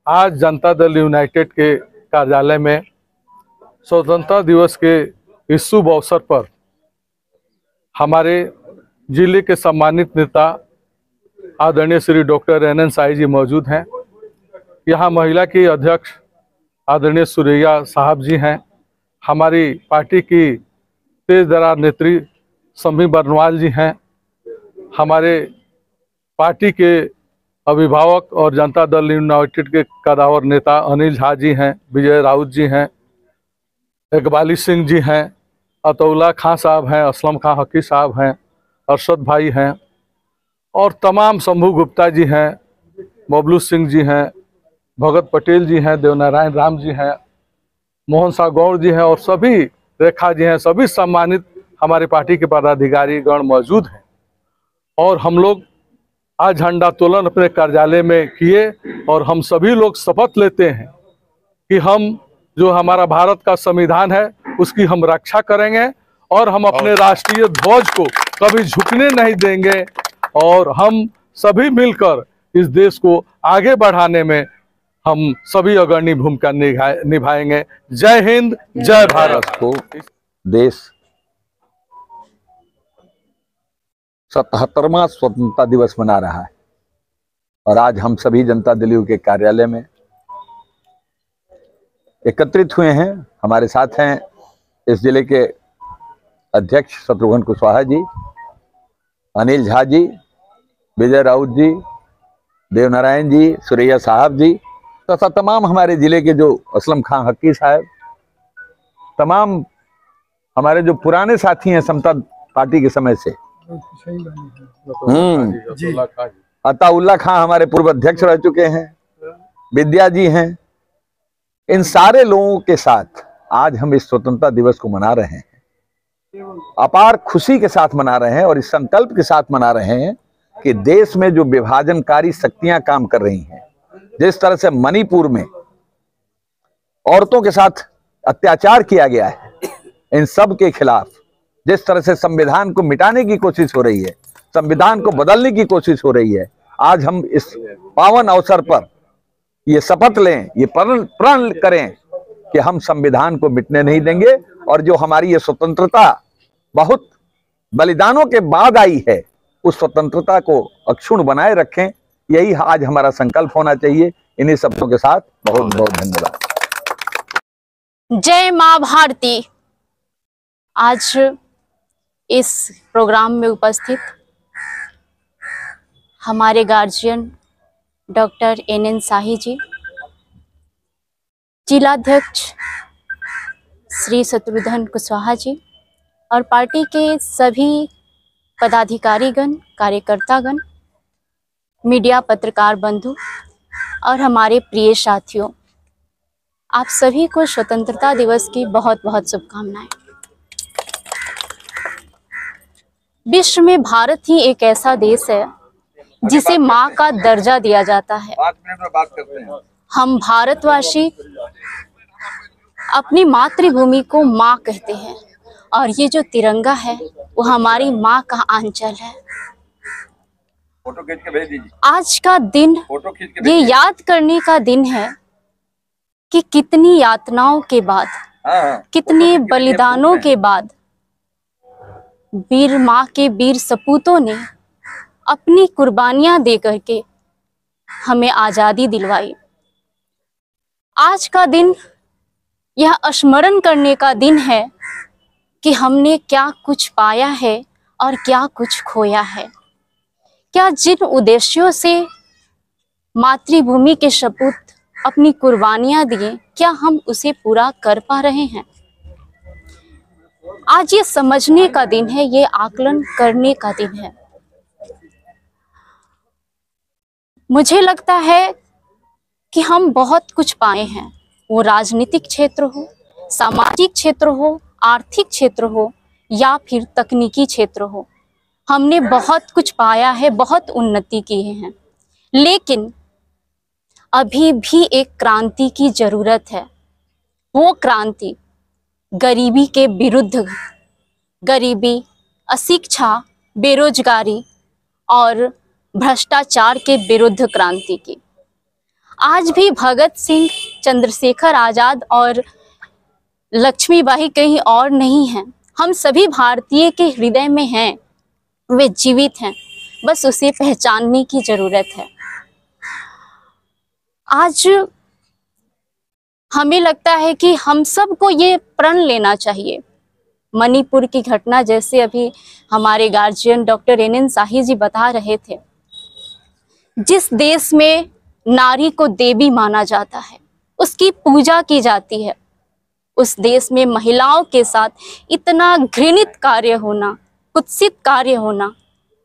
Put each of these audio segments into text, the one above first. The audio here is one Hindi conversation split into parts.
आज जनता दल यूनाइटेड के कार्यालय में स्वतंत्रता दिवस के इस शुभ अवसर पर हमारे जिले के सम्मानित नेता आदरणीय श्री डॉक्टर NN साही जी मौजूद हैं। यहाँ महिला की अध्यक्ष आदरणीय सुरैया साहब जी हैं। हमारी पार्टी की तेज दरार नेत्री समी बरनवाल जी हैं। हमारे पार्टी के अभिभावक और जनता दल यूनाइटेड के कदावर नेता अनिल झा जी हैं, विजय राउत जी हैं, इकबाली सिंह जी हैं, अतौला खां साहब हैं, असलम खां हकी साहब हैं, अरशद भाई हैं और तमाम शंभू गुप्ता जी हैं, बबलू सिंह जी हैं, भगत पटेल जी हैं, देवनारायण राम जी हैं, मोहन शाह गौड़ जी हैं और सभी रेखा जी हैं। सभी सम्मानित हमारे पार्टी के पदाधिकारी गण मौजूद हैं और हम लोग आज झंडोत्तोलन अपने कार्यालय में किए और हम सभी लोग शपथ लेते हैं कि हम जो हमारा भारत का संविधान है उसकी हम रक्षा करेंगे और हम अपने राष्ट्रीय ध्वज को कभी झुकने नहीं देंगे और हम सभी मिलकर इस देश को आगे बढ़ाने में हम सभी अग्रणी भूमिका निभाएंगे। जय हिंद, जय भारत। को देश 77वां स्वतंत्रता दिवस मना रहा है और आज हम सभी जनता दल के कार्यालय में एकत्रित हुए हैं। हमारे साथ हैं इस जिले के अध्यक्ष शत्रुघ्न कुशवाहा जी, अनिल झा जी, विजय राउत जी, देवनारायण जी, सुरैया साहब जी तथा तमाम हमारे जिले के जो असलम खां हकी साहब, तमाम हमारे जो पुराने साथी हैं समता पार्टी के समय से, अताउल्ला खां हमारे पूर्व अध्यक्ष रह चुके हैं, विद्या जी हैं। इन सारे लोगों के साथ आज हम इस स्वतंत्रता दिवस को मना रहे हैं, अपार खुशी के साथ मना रहे हैं और इस संकल्प के साथ मना रहे हैं कि देश में जो विभाजनकारी शक्तियां काम कर रही हैं, जिस तरह से मणिपुर में औरतों के साथ अत्याचार किया गया है, इन सब के खिलाफ जिस तरह से संविधान को मिटाने की कोशिश हो रही है, संविधान को बदलने की कोशिश हो रही है, आज हम इस पावन अवसर पर ये शपथ लें, ये प्रण करें कि हम संविधान को मिटने नहीं देंगे और जो हमारी ये स्वतंत्रता बहुत बलिदानों के बाद आई है, उस स्वतंत्रता को अक्षुण्ण बनाए रखें। यही आज हमारा संकल्प होना चाहिए। इन्हीं शब्दों के साथ बहुत बहुत धन्यवाद। जय मां भारती। आज इस प्रोग्राम में उपस्थित हमारे गार्जियन डॉक्टर NN साही जी, जिलाध्यक्ष श्री शत्रुघ्न कुशवाहा जी और पार्टी के सभी पदाधिकारीगण, कार्यकर्तागण, मीडिया पत्रकार बंधु और हमारे प्रिय साथियों, आप सभी को स्वतंत्रता दिवस की बहुत बहुत शुभकामनाएं। विश्व में भारत ही एक ऐसा देश है जिसे माँ का दर्जा दिया जाता है। 5 मिनट में बात करते हैं। हम भारतवासी अपनी मातृभूमि को माँ कहते हैं और ये जो तिरंगा है वो हमारी माँ का आंचल है। फोटो खींच के भेज दीजिए। आज का दिन फोटो खींच के ये याद करने का दिन है कि कितनी यातनाओं के बाद, कितने बलिदानों के बाद वीर माँ के वीर सपूतों ने अपनी कुर्बानियां दे करके हमें आजादी दिलवाई। आज का दिन यह स्मरण करने का दिन है कि हमने क्या कुछ पाया है और क्या कुछ खोया है। क्या जिन उद्देश्यों से मातृभूमि के सपूत अपनी कुर्बानियां दिए, क्या हम उसे पूरा कर पा रहे हैं? आज ये समझने का दिन है, ये आकलन करने का दिन है। मुझे लगता है कि हम बहुत कुछ पाए हैं, वो राजनीतिक क्षेत्र हो, सामाजिक क्षेत्र हो, आर्थिक क्षेत्र हो या फिर तकनीकी क्षेत्र हो। हमने बहुत कुछ पाया है, बहुत उन्नति की है, लेकिन अभी भी एक क्रांति की जरूरत है। वो क्रांति गरीबी के विरुद्ध, गरीबी, अशिक्षा, बेरोजगारी और भ्रष्टाचार के विरुद्ध क्रांति की। आज भी भगत सिंह, चंद्रशेखर आजाद और लक्ष्मीबाई कहीं और नहीं हैं। हम सभी भारतीय के हृदय में हैं, वे जीवित हैं, बस उसे पहचानने की जरूरत है। आज हमें लगता है कि हम सबको ये प्रण लेना चाहिए। मणिपुर की घटना जैसे अभी हमारे गार्जियन डॉक्टर NN शाही जी बता रहे थे, जिस देश में नारी को देवी माना जाता है, उसकी पूजा की जाती है, उस देश में महिलाओं के साथ इतना घृणित कार्य होना, कुत्सित कार्य होना,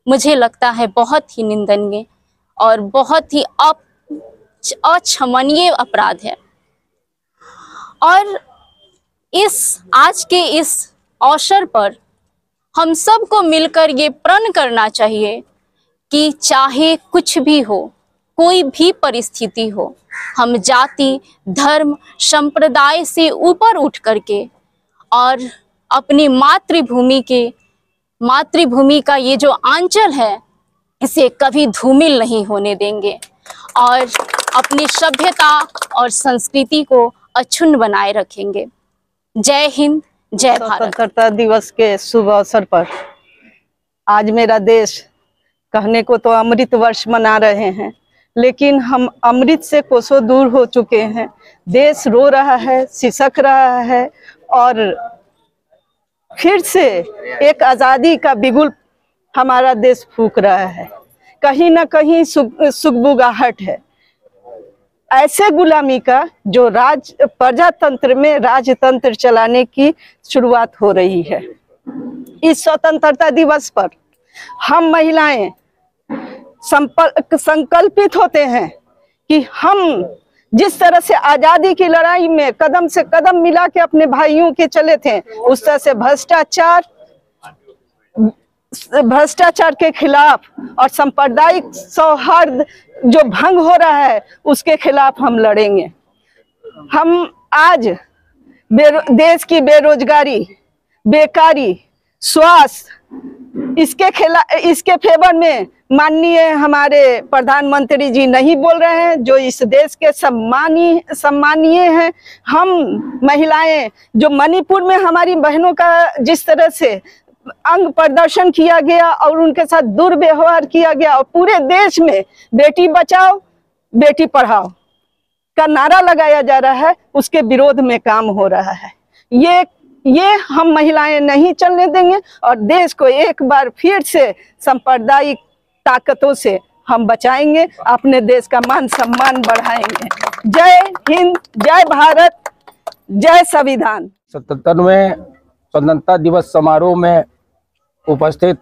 मुझे लगता है बहुत ही निंदनीय और बहुत ही अक्षमनीय अपराध है। और आज के इस अवसर पर हम सबको मिलकर ये प्रण करना चाहिए कि चाहे कुछ भी हो, कोई भी परिस्थिति हो, हम जाति, धर्म, संप्रदाय से ऊपर उठ करके और अपनी मातृभूमि का ये जो आंचल है, इसे कभी धूमिल नहीं होने देंगे और अपनी सभ्यता और संस्कृति को अक्षुण्ण बनाए रखेंगे। जय हिंद, जय भारत। स्वतंत्रता दिवस के शुभ अवसर पर आज मेरा देश कहने को तो अमृत वर्ष मना रहे हैं, लेकिन हम अमृत से कोसों दूर हो चुके हैं। देश रो रहा है, सिसक रहा है और फिर से एक आज़ादी का बिगुल हमारा देश फूंक रहा है। कहीं ना कहीं सुगबुगाहट है ऐसे गुलामी का जो प्रजातंत्र में राजतंत्र चलाने की शुरुआत हो रही है। इस स्वतंत्रता दिवस पर हम महिलाएं संकल्पित होते हैं कि हम जिस तरह से आजादी की लड़ाई में कदम से कदम मिला के अपने भाइयों के चले थे, उस तरह से भ्रष्टाचार के खिलाफ और सांप्रदायिक सौहार्द जो भंग हो रहा है उसके खिलाफ हम लड़ेंगे। हम आज देश की बेरोजगारी, बेकारी, स्वास्थ्य, इसके फेवर में माननीय हमारे प्रधानमंत्री जी नहीं बोल रहे हैं, जो इस देश के सम्मानीय हैं। हम महिलाएं जो मणिपुर में हमारी बहनों का जिस तरह से अंग प्रदर्शन किया गया और उनके साथ दुर्व्यवहार किया गया और पूरे देश में बेटी बचाओ बेटी पढ़ाओ का नारा लगाया जा रहा है, उसके विरोध में काम हो रहा है। ये हम महिलाएं नहीं चलने देंगे और देश को एक बार फिर से सांप्रदायिक ताकतों से हम बचाएंगे, अपने देश का मान सम्मान बढ़ाएंगे। जय हिंद, जय भारत, जय संविधान। 77वें स्वतंत्रता दिवस समारोह में उपस्थित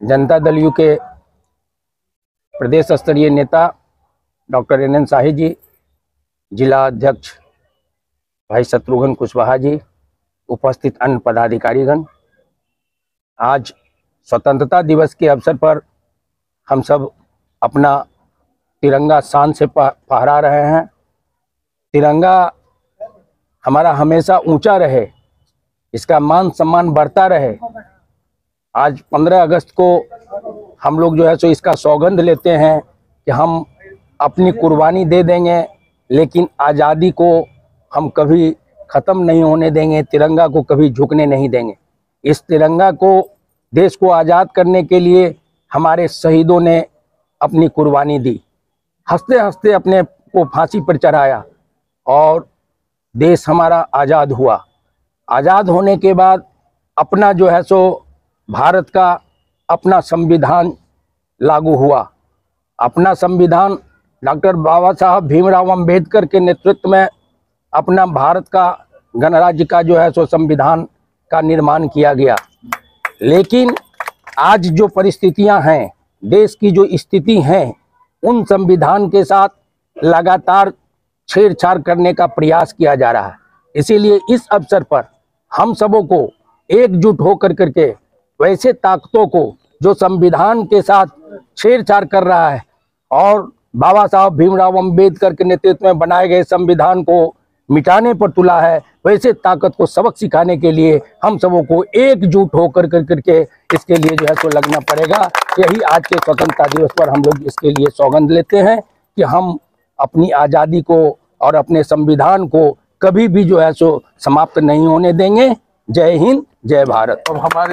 जनता दल यू के प्रदेश स्तरीय नेता डॉक्टर NN शाही जी, जिला अध्यक्ष भाई शत्रुघ्न कुशवाहा जी, उपस्थित अन्य पदाधिकारीगण, आज स्वतंत्रता दिवस के अवसर पर हम सब अपना तिरंगा शान से फहरा रहे हैं। तिरंगा हमारा हमेशा ऊंचा रहे, इसका मान सम्मान बढ़ता रहे। आज 15 अगस्त को हम लोग जो है सो इसका सौगंध लेते हैं कि हम अपनी कुर्बानी दे देंगे, लेकिन आज़ादी को हम कभी ख़त्म नहीं होने देंगे, तिरंगा को कभी झुकने नहीं देंगे। इस तिरंगा को, देश को आज़ाद करने के लिए हमारे शहीदों ने अपनी कुर्बानी दी, हंसते हंसते अपने को फांसी पर चढ़ाया और देश हमारा आज़ाद हुआ। आज़ाद होने के बाद अपना जो है सो भारत का अपना संविधान लागू हुआ। अपना संविधान डॉक्टर बाबा साहब भीमराव अंबेडकर के नेतृत्व में अपना भारत का गणराज्य का जो है सो संविधान का निर्माण किया गया। लेकिन आज जो परिस्थितियां हैं, देश की जो स्थिति है, उन संविधान के साथ लगातार छेड़छाड़ करने का प्रयास किया जा रहा है। इसीलिए इस अवसर पर हम सबों को एकजुट होकर करके वैसे ताकतों को जो संविधान के साथ छेड़छाड़ कर रहा है और बाबा साहब भीमराव अंबेडकर के नेतृत्व में बनाए गए संविधान को मिटाने पर तुला है, वैसे ताकत को सबक सिखाने के लिए हम सबों को एकजुट होकर करके इसके लिए जो है तो लगना पड़ेगा। यही आज के स्वतंत्रता दिवस पर हम लोग इसके लिए सौगंध लेते हैं कि हम अपनी आज़ादी को और अपने संविधान को कभी भी जो है सो समाप्त नहीं होने देंगे। जय हिंद, जय भारत। अब हमारे